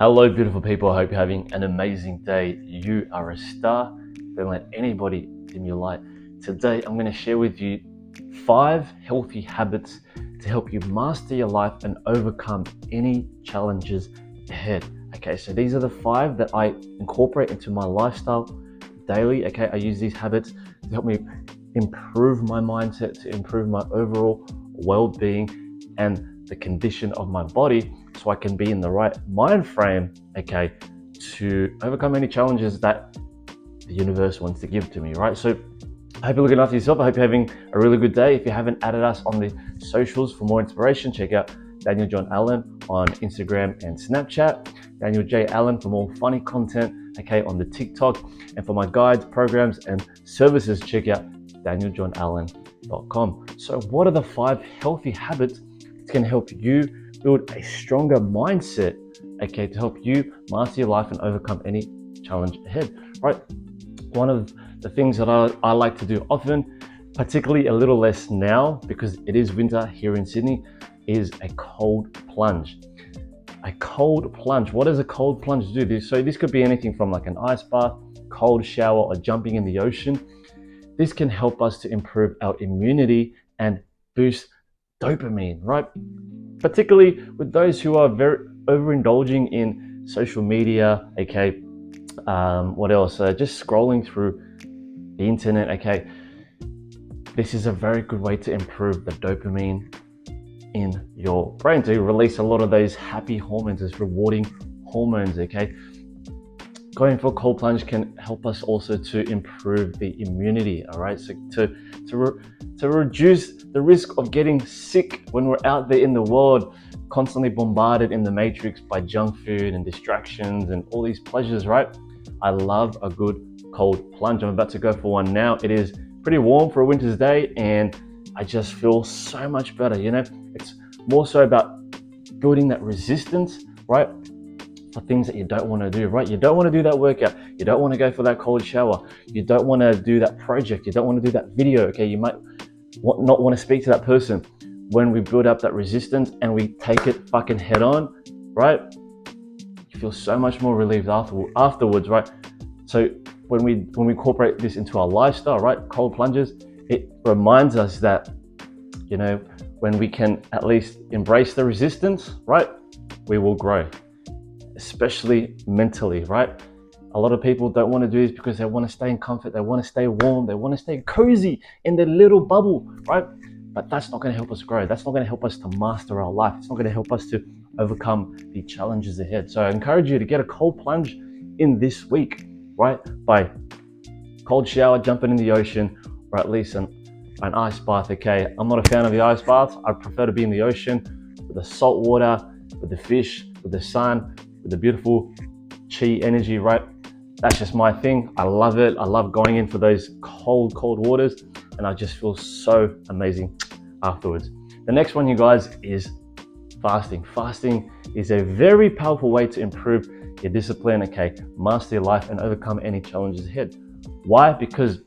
Hello, beautiful people. I hope you're having an amazing day. You are a star. Don't let anybody dim your light. Today, I'm going to share with you 5 healthy habits to help you master your life and overcome any challenges ahead. Okay, so these are the 5 that I incorporate into my lifestyle daily. Okay, I use these habits to help me improve my mindset, to improve my overall well-being and the condition of my body, so I can be in the right mind frame, okay, to overcome any challenges that the universe wants to give to me, right? So I hope you're looking after yourself. I hope you're having a really good day. If you haven't added us on the socials for more inspiration, check out Daniel John Allen on Instagram and Snapchat, Daniel J. Allen for more funny content, okay, on the TikTok. And for my guides, programs, and services, check out danieljohnallen.com. So what are the 5 healthy habits that can help you build a stronger mindset, okay, to help you master your life and overcome any challenge ahead, right? One of the things that I like to do often, particularly a little less now because it is winter here in Sydney, is a cold plunge. A cold plunge. What does a cold plunge do? So this could be anything from like an ice bath, cold shower, or jumping in the ocean. This can help us to improve our immunity and boost dopamine, right? Particularly with those who are very overindulging in social media, okay, what else? Just scrolling through the internet, okay. This is a very good way to improve the dopamine in your brain, to release a lot of those happy hormones, those rewarding hormones, okay. Going for a cold plunge can help us also to improve the immunity, all right? So to reduce the risk of getting sick when we're out there in the world, constantly bombarded in the matrix by junk food and distractions and all these pleasures, right? I love a good cold plunge. I'm about to go for one now. It is pretty warm for a winter's day and I just feel so much better, you know? It's more so about building that resistance, right? For things that you don't want to do, right? You don't want to do that workout. You don't want to go for that cold shower. You don't want to do that project. You don't want to do that video, okay? You might not want to speak to that person. When we build up that resistance and we take it fucking head on, right? You feel so much more relieved afterwards, right? So when we incorporate this into our lifestyle, right? Cold plunges, it reminds us that, you know, when we can at least embrace the resistance, right? We will grow, especially mentally, right? A lot of people don't want to do this because they want to stay in comfort, they want to stay warm, they want to stay cozy in their little bubble, right? But that's not going to help us grow. That's not going to help us to master our life. It's not going to help us to overcome the challenges ahead. So I encourage you to get a cold plunge in this week, right? By cold shower, jumping in the ocean, or at least an ice bath, okay? I'm not a fan of the ice bath. I prefer to be in the ocean with the salt water, with the fish, with the sun, with the beautiful chi energy, right? That's just my thing. I love it. I love going in for those cold waters and I just feel so amazing afterwards. The next one, you guys, is fasting. Fasting is a very powerful way to improve your discipline, okay? Master your life and overcome any challenges ahead. Why? Because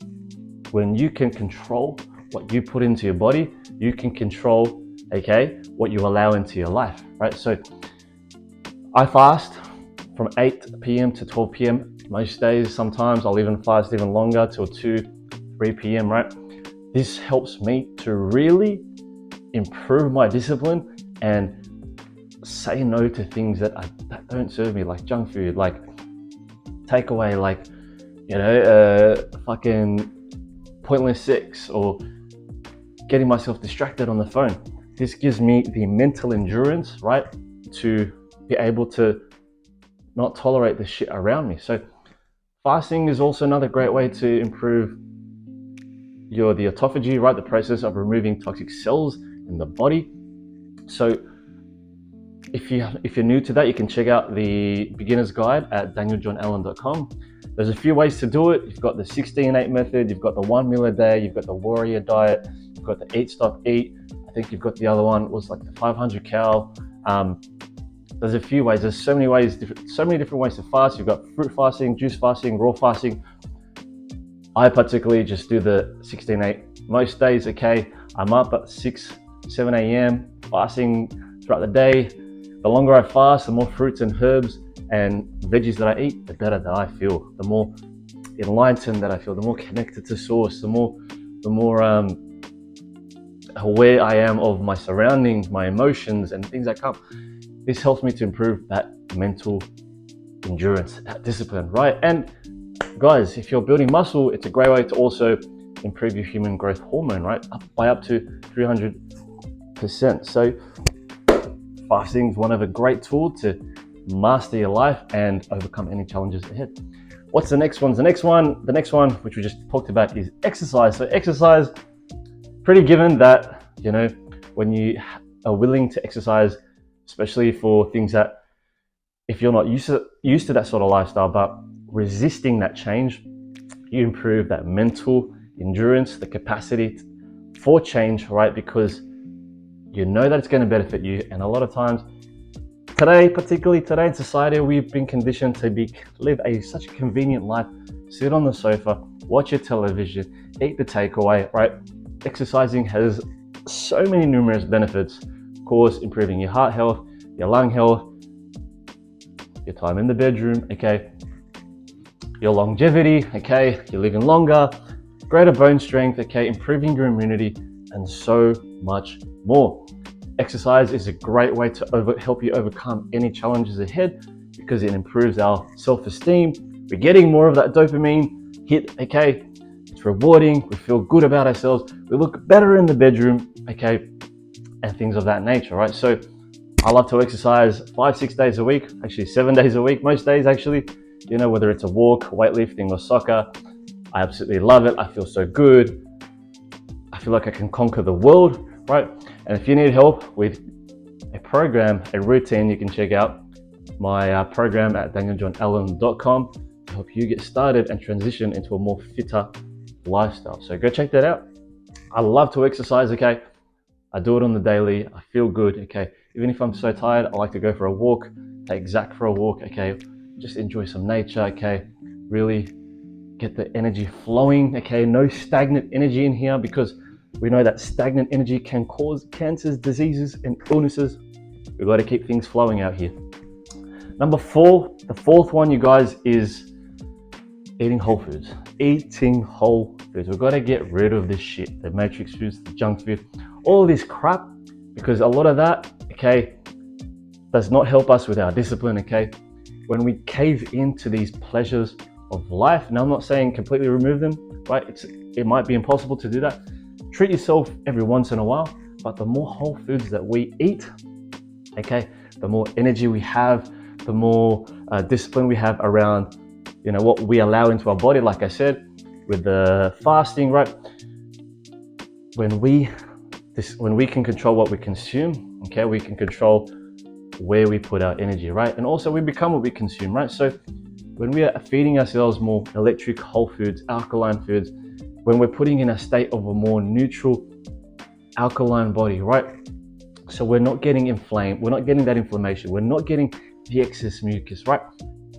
when you can control what you put into your body, you can control, okay, what you allow into your life, right? So I fast from 8 p.m. to 12 p.m. most days. Sometimes I'll even fast even longer till 2, 3 p.m., right? This helps me to really improve my discipline and say no to things that don't serve me, like junk food, like takeaway, like, you know, fucking pointless sex or getting myself distracted on the phone. This gives me the mental endurance, right, to be able to not tolerate the shit around me. So fasting is also another great way to improve the autophagy, right, the process of removing toxic cells in the body. So if you're new to that, you can check out the beginner's guide at danieljohnallen.com. There's a few ways to do it. You've got the 16-8 method, you've got the 1 meal a day, you've got the warrior diet, you've got the eat stop eat. I think you've got the other one was like the 500 cal. There's a few ways. There's so many different ways to fast. You've got fruit fasting, juice fasting, raw fasting. I particularly just do the 16-8 most days, okay? I'm up at 6, 7 a.m. fasting throughout the day. The longer I fast, the more fruits and herbs and veggies that I eat, the better that I feel. The more enlightened that I feel, the more connected to source, the more aware I am of my surroundings, my emotions, and things that come. This helps me to improve that mental endurance, that discipline, right? And guys, if you're building muscle, it's a great way to also improve your human growth hormone, right? Up to 300%. So fasting is one of a great tool to master your life and overcome any challenges ahead. What's the next one? The next one, which we just talked about, is exercise. So exercise, pretty given that, you know, when you are willing to exercise, especially for things that, if you're not used to that sort of lifestyle, but resisting that change, you improve that mental endurance, the capacity for change, right? Because you know that it's going to benefit you. And a lot of times particularly today in society, we've been conditioned to live such a convenient life, sit on the sofa, watch your television, eat the takeaway, right? Exercising has so many numerous benefits, of course, improving your heart health, your lung health, your time in the bedroom, okay, your longevity, okay, you're living longer, greater bone strength, okay, improving your immunity, and so much more. Exercise is a great way to help you overcome any challenges ahead because it improves our self-esteem. We're getting more of that dopamine hit, okay? It's rewarding, we feel good about ourselves, we look better in the bedroom, okay? And things of that nature, right? So I love to exercise 5-6 days a week, actually 7 days a week, most days actually, you know, whether it's a walk, weightlifting, or soccer. I absolutely love it. I feel so good. I feel like I can conquer the world, right? And if you need help with a program, a routine, you can check out my program at danieljohnallen.com to help you get started and transition into a more fitter lifestyle. So go check that out. I love to exercise, okay? I do it on the daily. I feel good, okay? Even if I'm so tired, I like to go for a walk, take Zach for a walk, okay? Just enjoy some nature, okay? Really get the energy flowing, okay? No stagnant energy in here, because we know that stagnant energy can cause cancers, diseases, and illnesses. We've got to keep things flowing out here. Number 4, the fourth one, you guys, is eating whole foods. Eating whole foods. We've got to get rid of this shit, the matrix foods, the junk food, all this crap, because a lot of that, okay, does not help us with our discipline, okay? When we cave into these pleasures of life, now I'm not saying completely remove them, right? It might be impossible to do that. Treat yourself every once in a while, but the more whole foods that we eat, okay, the more energy we have, the more discipline we have around, you know, what we allow into our body. Like I said, with the fasting, right? When we can control what we consume, okay, we can control where we put our energy, right? And also we become what we consume, right? So when we are feeding ourselves more electric whole foods, alkaline foods, when we're putting in a state of a more neutral alkaline body, right? So we're not getting inflamed, we're not getting that inflammation, we're not getting the excess mucus, right?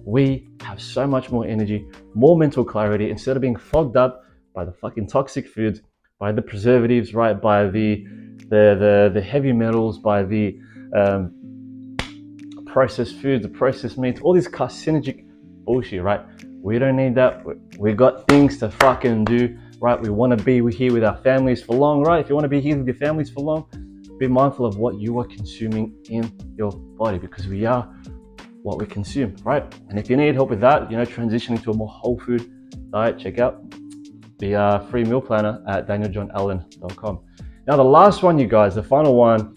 We have so much more energy, more mental clarity, instead of being fogged up by the fucking toxic foods, by the preservatives, right? By the heavy metals, by the processed foods, the processed meats, all this carcinogenic bullshit, right? We don't need that. We got things to fucking do, right? We want to be here with our families for long, right? If you want to be here with your families for long, be mindful of what you are consuming in your body, because we are what we consume, right? And if you need help with that, you know, transitioning to a more whole food diet, check out the free meal planner at danieljohnallen.com. Now, the last one, you guys, the final one,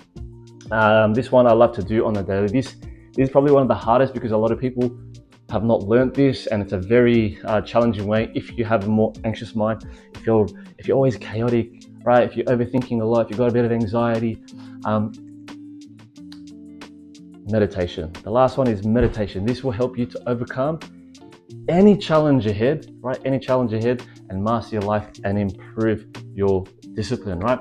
this one I love to do on the daily. This is probably one of the hardest because a lot of people have not learned this, and it's a very challenging way. If you have a more anxious mind, if you're always chaotic, right? If you're overthinking a lot, if you've got a bit of anxiety, meditation. The last one is meditation. This will help you to overcome any challenge ahead, right? Any challenge ahead, and master your life and improve your discipline, right?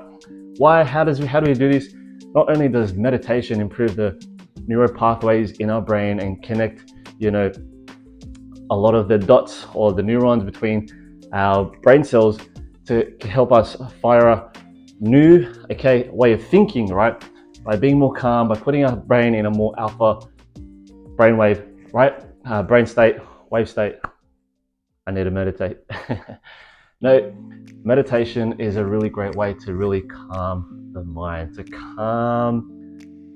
Why? How do we do this? Not only does meditation improve the neural pathways in our brain and connect, you know, a lot of the dots or the neurons between our brain cells to help us fire a new, okay, way of thinking, right? By being more calm, by putting our brain in a more alpha brainwave right? Brain state, wave state. I need to meditate. No, meditation is a really great way to really calm the mind, to calm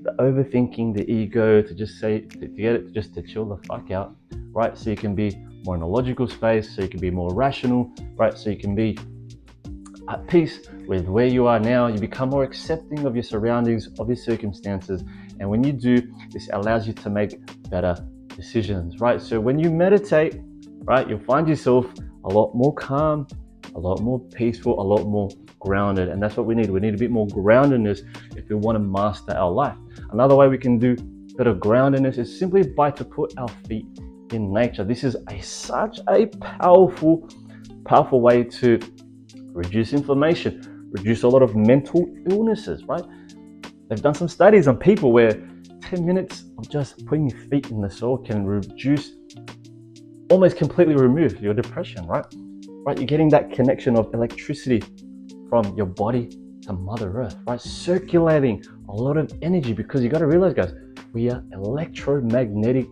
the overthinking, the ego, to just say, to get it just to chill the fuck out, right? So you can be more in a logical space, so you can be more rational, right? So you can be at peace with where you are now. You become more accepting of your surroundings, of your circumstances. And when you do, this allows you to make better decisions, right? So when you meditate, right, you'll find yourself a lot more calm, a lot more peaceful, a lot more grounded. And that's what we need. We need a bit more groundedness if we want to master our life. Another way we can do better groundedness is simply by to put our feet in nature. This is such a powerful way to reduce inflammation, reduce a lot of mental illnesses, right? They've done some studies on people where 10 minutes of just putting your feet in the soil can reduce, almost completely remove your depression, right? Right, you're getting that connection of electricity from your body to Mother Earth, right? Circulating a lot of energy, because you got to realize, guys, we are electromagnetic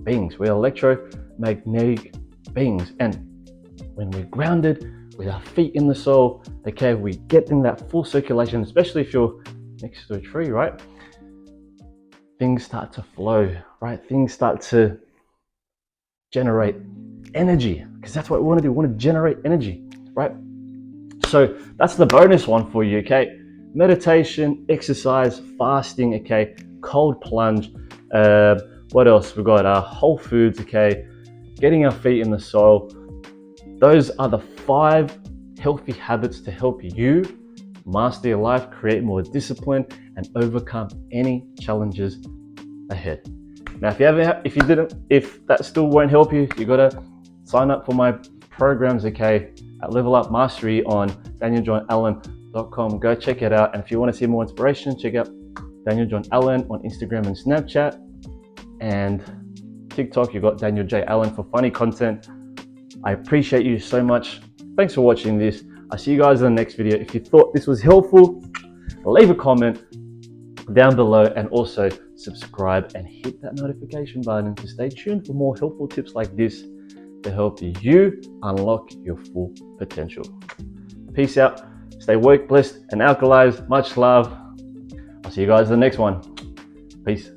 beings. We're electromagnetic beings. And when we're grounded with our feet in the soil, okay, we get in that full circulation, especially if you're next to a tree, right? Things start to flow, right? Things start to generate energy, because that's what we want to do. We want to generate energy, right? So that's the bonus one for you, okay? Meditation, exercise, fasting, okay? Cold plunge. What else? We've got whole foods, okay? Getting our feet in the soil. Those are the 5 healthy habits to help you master your life, create more discipline, and overcome any challenges ahead. Now, if that still won't help you, you gotta sign up for my programs, okay, at Level Up Mastery on DanielJohnAllen.com. Go check it out. And if you want to see more inspiration, check out Daniel John Allen on Instagram and Snapchat, and TikTok. You got Daniel J Allen for funny content. I appreciate you so much. Thanks for watching this. I'll see you guys in the next video. If you thought this was helpful, leave a comment down below, and also subscribe and hit that notification button to stay tuned for more helpful tips like this to help you unlock your full potential. Peace out. Stay woke, blessed, and alkalized. Much love. I'll see you guys in the next one. Peace.